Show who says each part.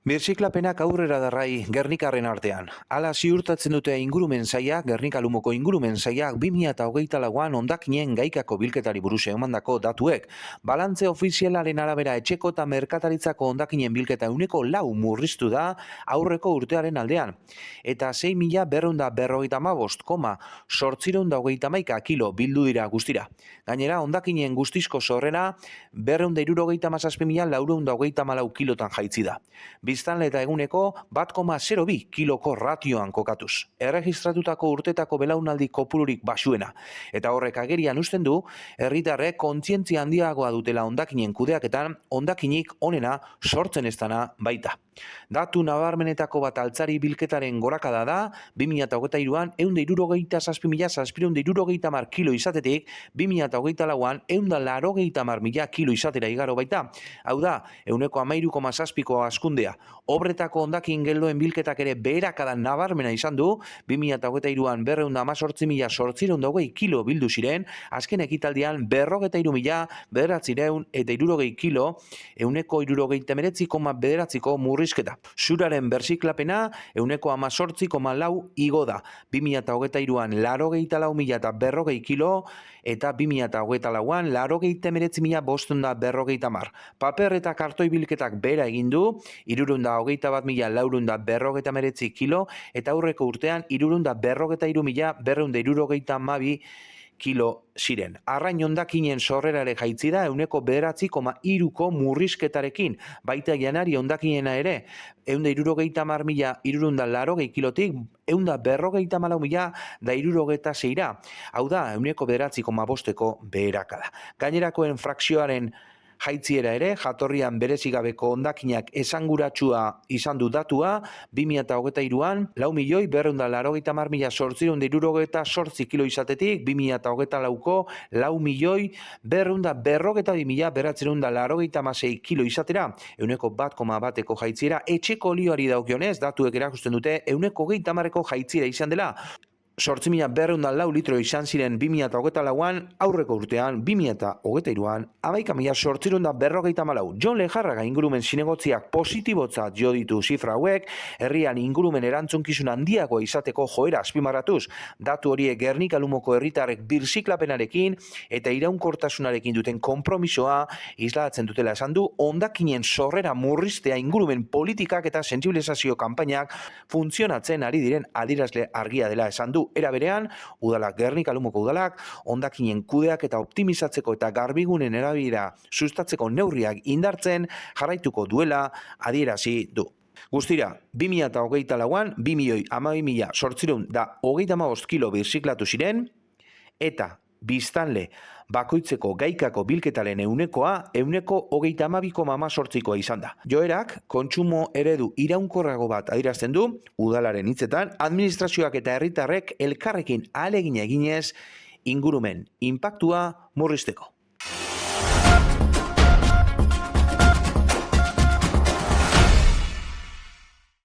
Speaker 1: Birziklapenak aurrera darrai Gernikarren artean. Hala ziurtatzen dute ingurumen sailak, Gernika Lumoko ingurumen sailak 2024an hondakinen gaikako bilketari buruz emandako datuek. Balantze ofizialaren arabera etxeko eta merkataritzako hondakinen bilketa 4% murriztu da aurreko urtearen aldean. Eta 6.455,811 kilo bildu dira guztira. Gainera, hondakinen guztizko sorrera 237.424 kilotan jaitsi da. Biztanle eta eguneko 1,02 kiloko ratioan kokatuz. Erregistratutako urtetako belaunaldi kopururik basuena. Eta horrek agerian uzten du, herritarrek kontzientzia handiagoa dutela hondakinen kudeaketan, hondakinik onena sortzen ez dana baita. Datu nabarmenetako bat altzari bilketaren gorakada da, 2023an 167.770 kilo izatetik, 2024an 180.000 kilo izatera igaro baita. Hau da, 13,7ko askundea. Obretako hondakin geldoen bilketak ere beherakada nabarmena izan du, 2023an 218.820 kilo bildu ziren, azken ekitaldian 53.960 kilo, 169,9ko murrizketa. Zuraren berziklapena 18,4 igo da, 2023an 84.040 kilo, eta 2024an 89.550. Paper eta kartoi bilketak bera egin du, 321.439 kilo, eta aurreko urtean 343.272 kilo ziren. Arrain hondakinen sorrerare jaitsi da 9,3ko murrizketarekin, baita janari hondakinena ere, 170.380 kilotik 154.066. Hau da, 9,5ko beherakada. Gainerakoen frakzioaren jaitziera ere, jatorrian berezigabeko hondakinak esanguratsua izan du datua, 2023an 4.280.878 kilo izatetik, 2024ko 4.242.986 kilo izatera, 1,1ko jaitziera, etxeko olioari dagokionez, datuek erakusten dute 1,30ko jaitziera izan dela. 8.204 litro izan ziren 2024an, aurreko urtean 2023an 11.854. Jon Lejarraga ingurumen zinegotziak positibotzat jo ditu zifra hauek, herrian ingurumen erantzunkizun handiagoa izateko joera azpimarratuz. Datu horiek Gernika Lumoko herritarrek birziklapenarekin eta iraunkortasunarekin duten konpromisoa islatzen dutela esan du, hondakinen sorrera murriztea ingurumen politikak eta sentsibilizazio kanpainak funtzionatzen ari diren adierazle argia dela esan du. Era berean, udalak, Gernika Lumoko udalak, hondakinen kudeak eta optimizatzeko eta garbigunen erabilera sustatzeko neurriak indartzen jarraituko duela adierazi du. Guztira, 2024an 2.012.835 kilo birziklatu ziren, eta biztanle bakoitzeko gaikako bilketaren 100%, izan da. Joerak, kontsumo eredu iraunkorrago bat adierazten du, udalaren hitzetan, administrazioak eta herritarrek elkarrekin ahalegina eginez ingurumen inpaktua murrizteko.